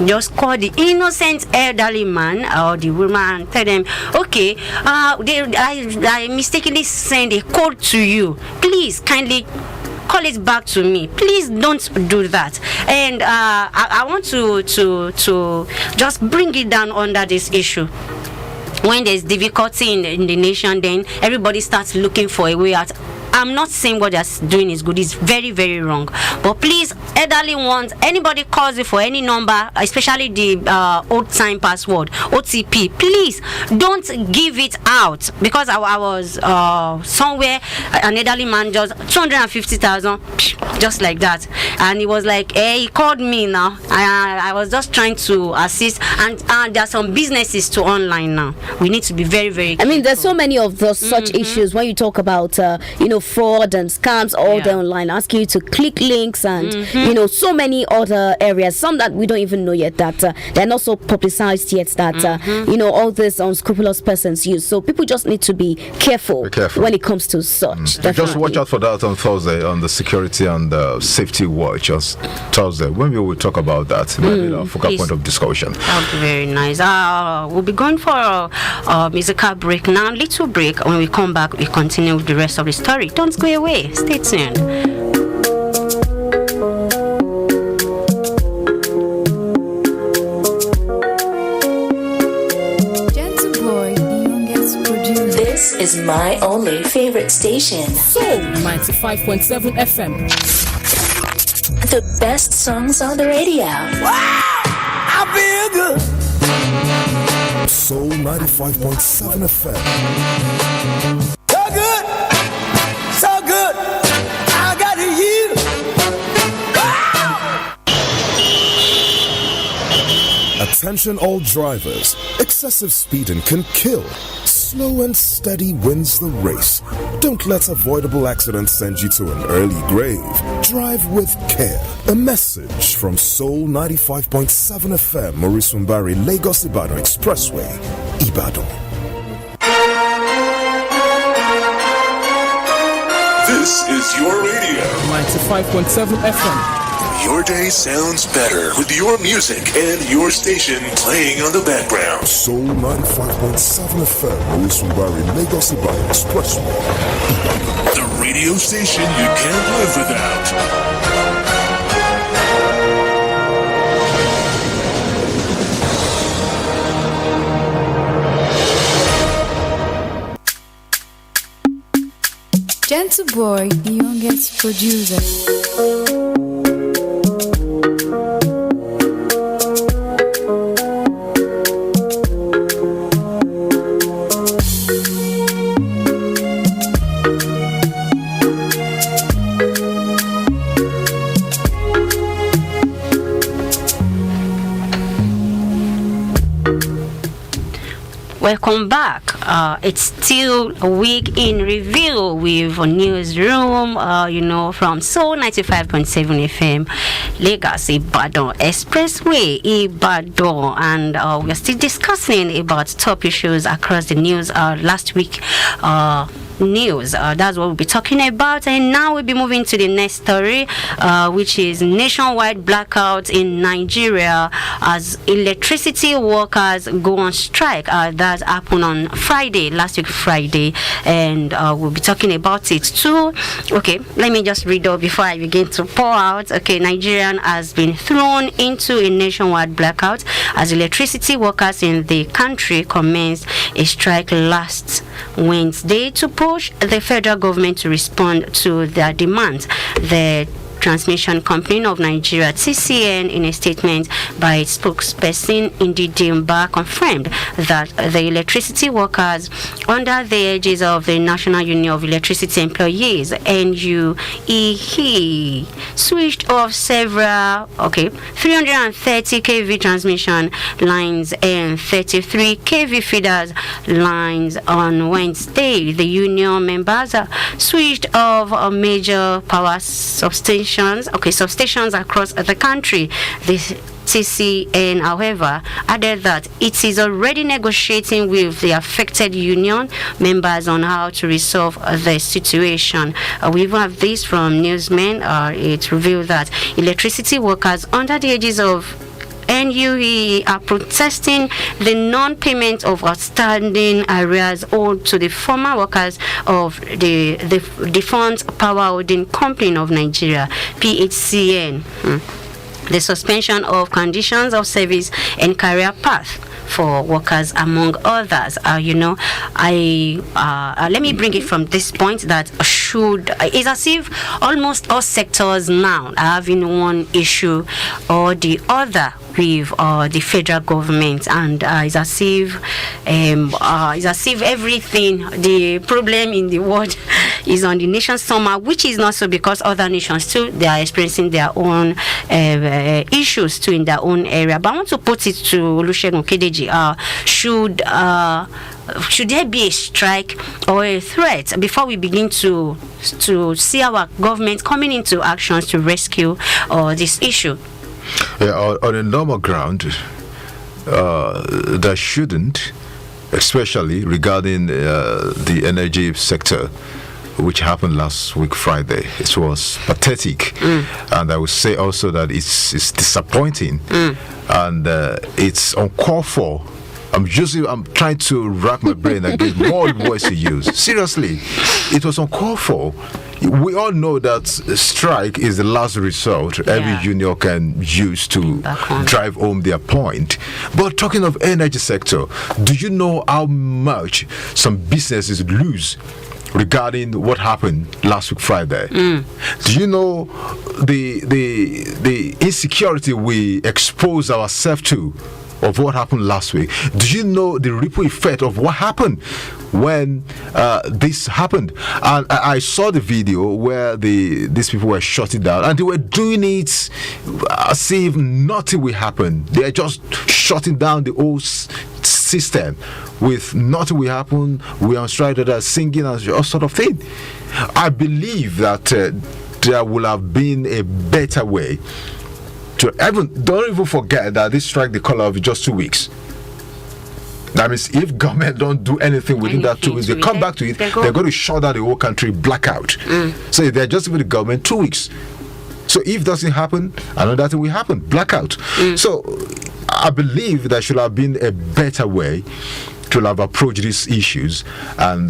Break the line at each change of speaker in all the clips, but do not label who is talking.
just call the innocent elderly man or the woman and tell them, okay, I mistakenly send a code to you. Please kindly call it back to me. Please don't do that. And I want to just bring it down under this issue. When there's difficulty in the nation, then everybody starts looking for a way out. I'm not saying what they're doing is good. It's very, very wrong. But please, elderly ones, anybody calls you for any number, especially the old time password, OTP, please don't give it out. Because I was somewhere, an elderly man just 250,000, just like that. And he was like, hey, he called me now. I was just trying to assist. And there are some businesses to online now. We need to be very, very careful.
I mean, there's so many of those such issues when you talk about, fraud and scams all day online, asking you to click links and so many other areas, some that we don't even know yet, that they're not so publicized yet, that all these unscrupulous persons use. So people just need to be careful when it comes to such.
Just watch out for that on Thursday on the security and safety watch. Just Thursday when we will talk about that. Maybe focal point of discussion.
That would be very nice. We'll be going for a musical break now, little break. When we come back, we continue with the rest of the story. Don't go away. Stay tuned.
This is my only favorite station.
Soul 95.7 FM.
The best songs on the radio.
Wow! I feel good.
Soul 95.7 FM.
So good. So good. I got you. Wow!
Attention all drivers. Excessive speeding can kill. Slow and steady wins the race. Don't let avoidable accidents send you to an early grave. Drive with care. A message from Soul 95.7 FM, Maurice Mbari, Lagos Ibadan Expressway, Ibadan.
This is your radio.
95.7 FM.
Your day sounds better with your music and your station playing on the background.
Soul 95.7 FM, Maurice Mbari, Lagos Ibadan Expressway, Ibadan.
The radio station you can't live without.
Gentle Boy, the youngest producer.
Welcome back. It's still a week in review with a newsroom, from Soul 95.7 FM, Lagos Ibadan Expressway, Ibadan, and we're still discussing about top issues across the news. Last week, news. That's what we'll be talking about. And now we'll be moving to the next story, which is nationwide blackout in Nigeria as electricity workers go on strike. That happened on Friday, last week Friday, and we'll be talking about it too. Okay, let me just read up before I begin to pour out. Okay, Nigeria has been thrown into a nationwide blackout as electricity workers in the country commenced a strike last Wednesday to push the federal government to respond to their demands. The Transmission Company of Nigeria, TCN, in a statement by its spokesperson Ndidimba, confirmed that the electricity workers under the aegis of the National Union of Electricity Employees, NUEE, switched off several 330 kV transmission lines and 33 kV feeders lines on Wednesday. The union members switched off major power substations across the country. The TCN, however, added that it is already negotiating with the affected union members on how to resolve the situation. We have this from Newsman. It revealed that electricity workers under the aegis of NUE are protesting the non-payment of outstanding arrears owed to the former workers of the Defunct Power Holding Company of Nigeria, PHCN. The suspension of conditions of service and career path for workers, among others. Let me bring it from this point that it's as if almost all sectors now are having one issue or the other with the federal government, and it's as if everything, the problem in the world is on the nation's stomach, which is not so, because other nations too, they are experiencing their own issues too in their own area. But I want to put it to Olusegun Okedeji. Should there be a strike or a threat before we begin to see our government coming into actions to rescue this issue?
Yeah, on a normal ground, there shouldn't, especially regarding the energy sector, which happened last week Friday. It was pathetic, and I would say also that it's disappointing, and it's uncalled for. I'm trying to rack my brain and get more words to use. Seriously, it was uncalled for. We all know that strike is the last resort every union can use to drive home their point. But talking of energy sector, do you know how much some businesses lose regarding what happened last week Friday? Do you know the insecurity we expose ourselves to of what happened last week? Do you know the ripple effect of what happened when this happened? And I saw the video where these people were shutting down, and they were doing it as if nothing will happen. They are just shutting down the whole system with nothing will happen. We are on strike, that are singing and all sort of thing. I believe that there will have been a better way. Don't even forget that this strike, the color of just 2 weeks. That means if government don't do anything within that 2 weeks, they come back to it, they're going to shut down the whole country, blackout. So they're just giving the government 2 weeks. So if doesn't happen, another thing will happen, blackout. So I believe there should have been a better way to have approached these issues and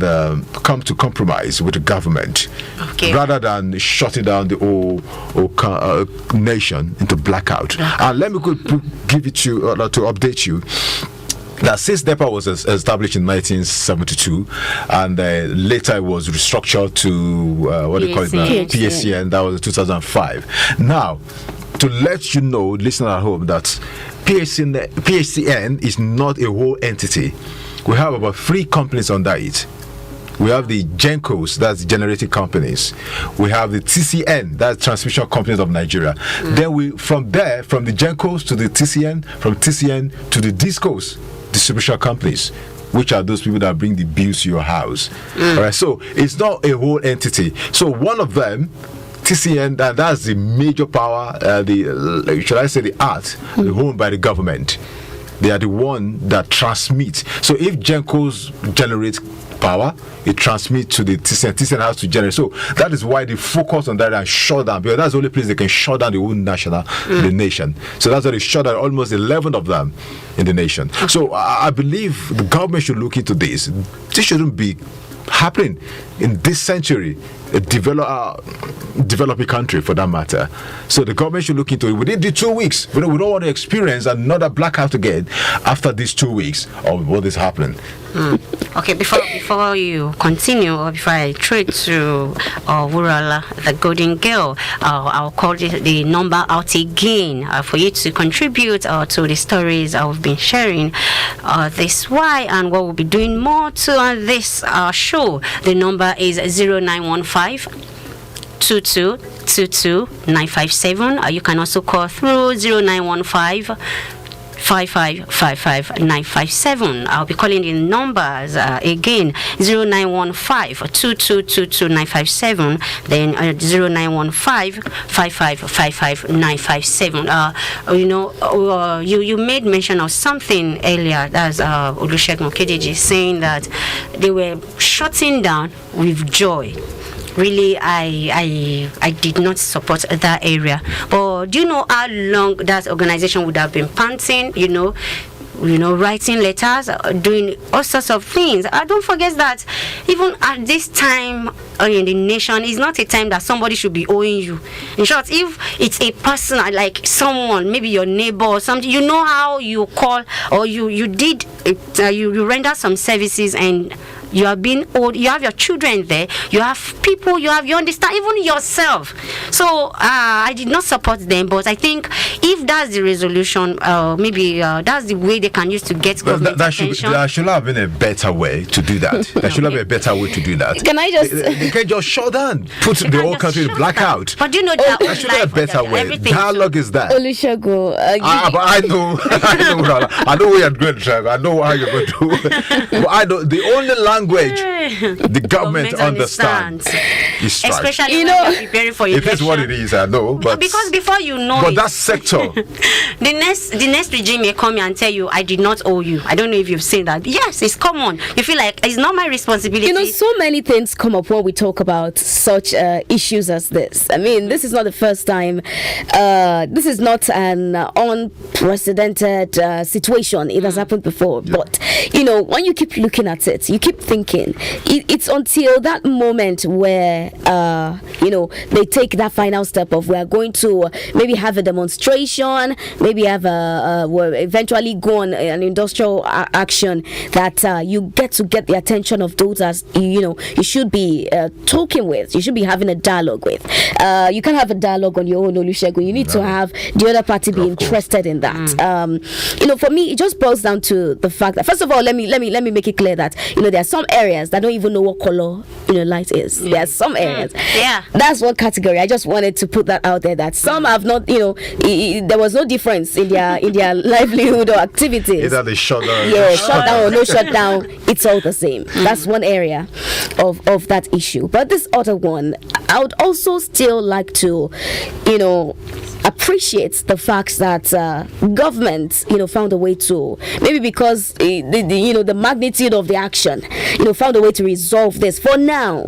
come to compromise with the government, rather than shutting down the whole nation into blackout. And let me give it to you to update you that since NEPA was established in 1972, and later it was restructured to what do you call it now? PHCN. That was 2005. Now, to let you know, listener at home, that PHCN is not a whole entity. We have about 3 companies under it. We have the GENCOs, that's generating companies. We have the TCN, that's transmission companies of Nigeria. Then from the GENCOs to the TCN, from TCN to the DISCOs, distribution companies, which are those people that bring the bills to your house. All right, so it's not a whole entity. So one of them, TCN, that's the major power, should I say the art, owned by the government. They are the one that transmit. So if GENCOs generate power, it transmits to the TCN. TCN has to generate. So that is why they focus on that and shut down, because that's the only place they can shut down the whole the nation. So that's why they shut down almost 11 of them in the nation. So I believe the government should look into this. This shouldn't be happening in this century, a developing country for that matter. So the government should look into it within the 2 weeks. We don't want to experience another blackout again after these 2 weeks of what is happening.
Okay, before you continue, or before I trade to Wurala, the Golden Girl, I'll call the number out again for you to contribute to the stories I've been sharing this why and what we'll be doing more to this show. The number is 0915 22 957. You can also call through 0915 5555957. I'll be calling the numbers again, 0915-2222-957, then 0915-5555957. You made mention of something earlier, that's Olusegun Okedeji saying that they were shutting down with joy. really I did not support that area. But do you know how long that organization would have been panting? Writing letters, doing all sorts of things. I don't forget that even at this time in the nation, is not a time that somebody should be owing you. In short, if it's a person like someone, maybe your neighbor or something, you know how you call or you did you render some services and you are being old, you have your children there, you have people, you understand, even yourself. So I did not support them, but I think if that's the resolution, maybe that's the way they can use to get government attention.
There should have been a better way to do that. There should have been a better way to do that.
Can I just...
They can't just shut down, put the whole country in blackout.
But you know that
there should be a better way. Dialogue is that.
Olusegun,
but I know where you're going, Trevor. I know how you're going to. But I know the only language the government understands is strike.
Especially when you're preparing for election.
It is what it is, I know. But
because before you know
but that sector.
the next regime may come here and tell you, I did not owe you. I don't know if you've seen that. Yes, it's common. You feel like it's not my responsibility.
So many things come up when we talk about such issues as this. I mean, this is not the first time. This is not an unprecedented situation. It has happened before. Yeah. But, when you keep looking at it, you keep thinking, it's until that moment where, they take that final step of we're going to maybe have a demonstration, maybe have eventually go on an industrial action that you get the attention of those as, you should be talking with, you should be having a dialogue with. You can't have a dialogue on your own, Olusegun. You need to have the other party be interested in that. For me, it just boils down to the fact that, first of all, let me make it clear that, there are some areas that don't even know what color, light is. There are some areas.
Yeah.
That's one category. I just wanted to put that out there, that some have not, there was no difference in their livelihood or activities.
Either they shut down.
Yeah, shut down or no shut down, it's all the same. That's one area of that issue. But this other one, I would also still like to, appreciate the fact that government, found a way to, maybe because the magnitude of the action, found a way to resolve this for now,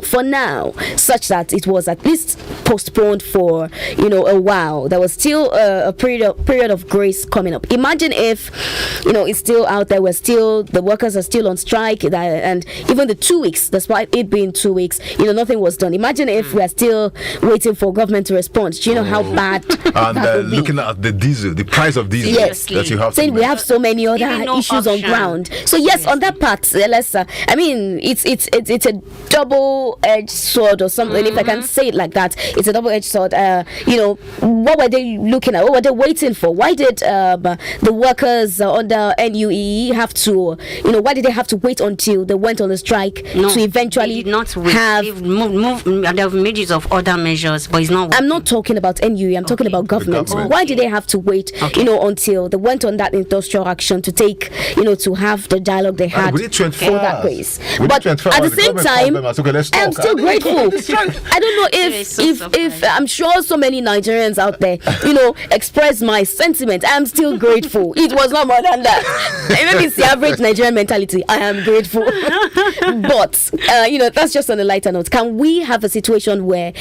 such that it was at least postponed for a while. There was still a period of grace coming up. Imagine if it's still out there, the workers are still on strike, and even the 2 weeks, despite it being 2 weeks, nothing was done. Imagine if we are still waiting for government to respond. Do you know how bad
and
that would be?
Looking at the price of diesel that you have
saying we have so many other issues on ground. So yes, on that part, let's it's a double-edged sword or something, if I can say it like that. It's a double-edged sword. What were they looking at? What were they waiting for? Why did the workers under NUE have to, why did they have to wait until they went on the strike to eventually have
there were measures of other measures, but it's not working.
I'm not talking about NUE, I'm talking about government. Why did they have to wait, until they went on that industrial action to take, to have the dialogue they had for that grace? But at the same time, I'm still grateful. I don't know if I'm sure so many Nigerians out there, express my sentiment. I'm still grateful. It was not more than that. Maybe it's the average Nigerian mentality. I am grateful. But, that's just on a lighter note. Can we have a situation where,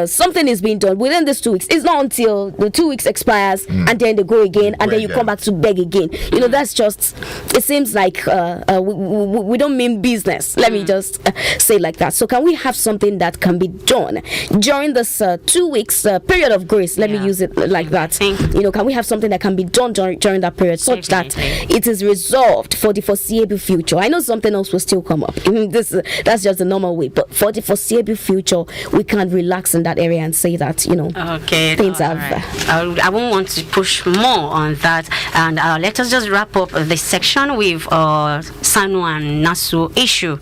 something is being done within these 2 weeks? It's not until the 2 weeks expires and then they go again and then you come back to beg again. That's just, it seems like we don't mean business. Let me just say it like that. So can we have something that can be done during this 2 weeks period of grace? Let me use it like that. Can we have something that can be done during that period such that it is resolved for the foreseeable future? I know something else will still come up. That's just the normal way. But for the foreseeable future, we can relax in that area and say that, things have...
Right. I won't want to push more on that. And let us just wrap up this section with Sanu and Nasu issue.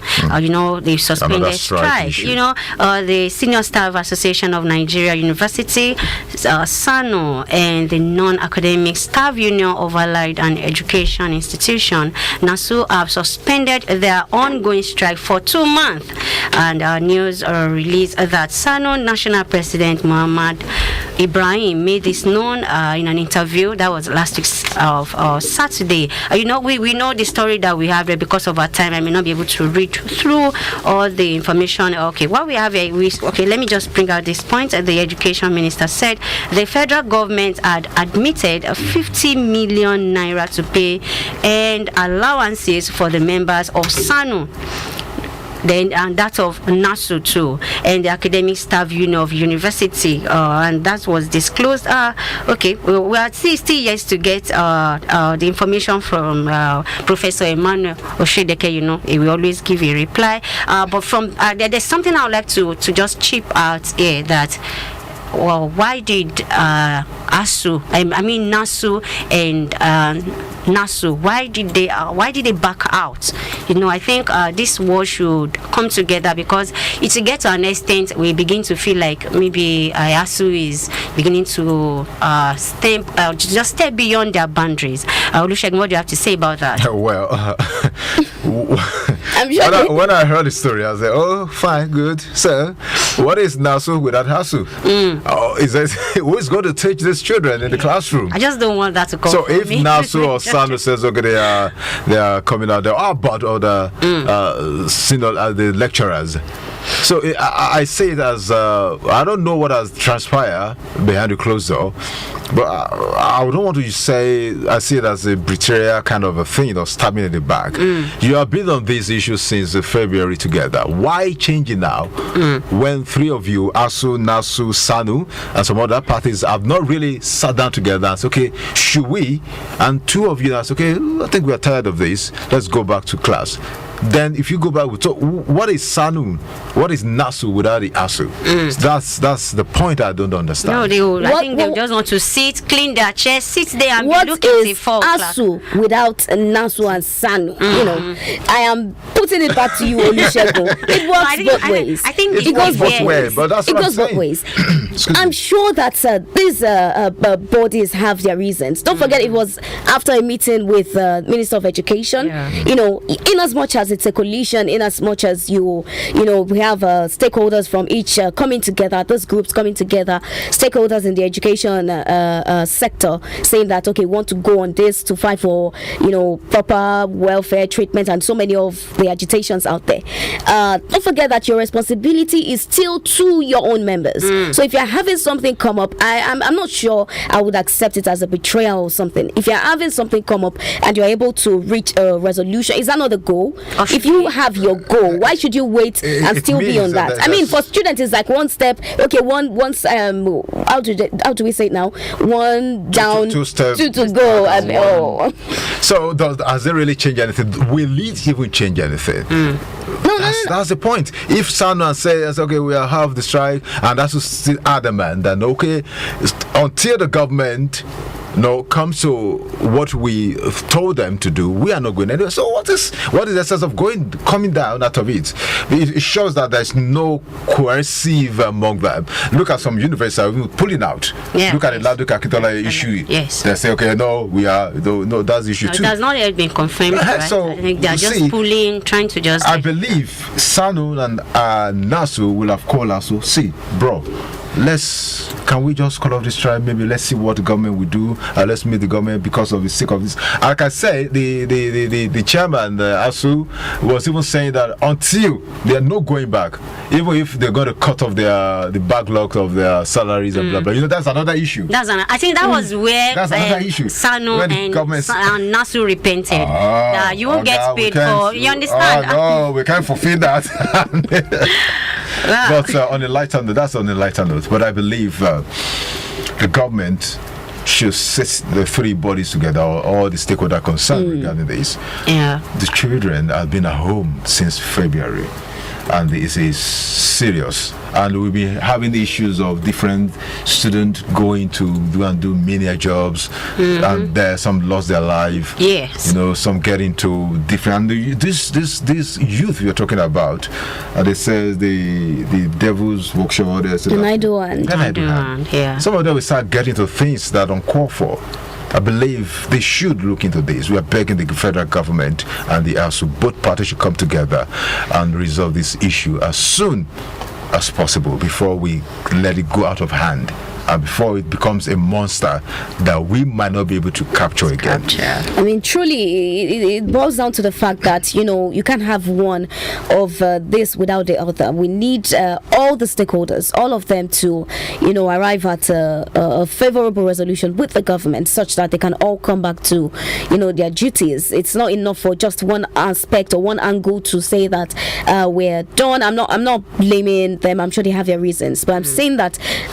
The suspended strike. The Senior Staff Association of Nigeria University, SANU, and the Non-Academic Staff Union of Allied and Education Institution, NASU, have suspended their ongoing strike for 2 months. And news released that SANU National President Muhammad Ibrahim made this known in an interview that was last week of Saturday. We know the story that we have there. Because of our time, I may not be able to read through all the information. Okay, what we have here, let me just bring out this point. The education minister said the federal government had admitted 50 million naira to pay and allowances for the members of SANU, and that of NASU too, and the academic staff union of university, and that was disclosed. We are still yet to get the information from Professor Emmanuel Oshedeke. He will always give a reply, but from there's something I would like to just chip out here, that why did NASU and NASU, why did they back out? I think this war should come together, because it's to get to an extent we begin to feel like maybe ASU is beginning to step beyond their boundaries. Olusegun, what do you have to say about that?
Well,
I'm sure
when I heard the story, I was like, oh, fine, good. So, what is NASU without ASU? Who is going to teach these children in the classroom?
I just don't want that to come.
So if
me.
NASU or SANU says, okay, they are coming out, they are about other the lecturers. So I say it as I don't know what has transpired behind the closed door, but I don't want to say I see it as a betrayal kind of a thing, stabbing in the back. You have been on these issues since February together. Why changing now when three of you, ASU, NASU, SANU, and some other parties have not really sat down together and said, okay, should we? And two of you now say, okay, I think we are tired of this. Let's go back to class. Then if you go back, so what is SANU? What is NASU without the ASU? That's the point I don't understand.
No, I think they just want to sit, clean their chairs, sit there and
what
look at the fall
ASU without NASU and SANU? I am putting it back to you, Olusegun. It works both ways.
I think
it goes both ways, but that's
it
what
goes
I'm
both ways.
saying.
I'm sure that these bodies have their reasons. Don't forget, it was after a meeting with Minister of Education. In as much as it's a coalition, in as much as we have stakeholders from each coming together, those groups coming together, stakeholders in the education sector saying that, okay, want to go on this to fight for proper welfare treatment and so many of the agitations out there. Don't forget that your responsibility is still to your own members. So if you're having something come up, I'm not sure I would accept it as a betrayal or something. If you're having something come up and you're able to reach a resolution, is that not the goal? If you have your goal, why should you wait and still be on that? I mean, for students, it's like one step. Okay, once how do we say it now? One down,
two steps,
two to go.
So has it really changed anything? Will it even change anything?
No,
that's the point. If someone says, okay, we will have the strike, and that's still adamant, then okay, until the government comes to what we told them to do, we are not going anywhere. So what is the sense of coming down out of it? It shows that there's no coercive among them. Look at some universities are even pulling out. Look at the Ladoke Akintola issue.
Yes.
They say, okay, that's the issue too.
It has not yet been confirmed. Right?
So
I think they are just pulling, trying to just.
I believe SANU and NASU will have called us. So see, bro, can we just call off this trial? Maybe let's see what the government will do. Let's meet the government because of the sake of this. Like I say, the chairman, ASU, was even saying that until they are not going back, even if they're going to cut off the backlog of their salaries and blah blah. That's another issue.
I think that was where SANU and NASU repented. That you won't get paid for. You understand?
No, we can't fulfill that. But on a lighter note, that's on a lighter note. But I believe the government should sit the three bodies together, or all the stakeholders concerned regarding this. The children have been at home since February, and this is serious. And we'll be having issues of different students going to do menial jobs, and some lost their life.
Yes.
Some get into different. And this youth you're talking about, they say the devil's workshop.
The idle one.
Yeah.
Some of them will start getting to things that don't call for. I believe they should look into this. We are begging the federal government and the ASU, both parties should come together and resolve this issue as soon as possible before we let it go out of hand. before it becomes a monster that we might not be able to capture again.
I mean, truly, it boils down to the fact that, you can't have one of this without the other. We need all the stakeholders, all of them to, arrive at a favorable resolution with the government such that they can all come back to, their duties. It's not enough for just one aspect or one angle to say that we're done. I'm not blaming them. I'm sure they have their reasons, but I'm saying that the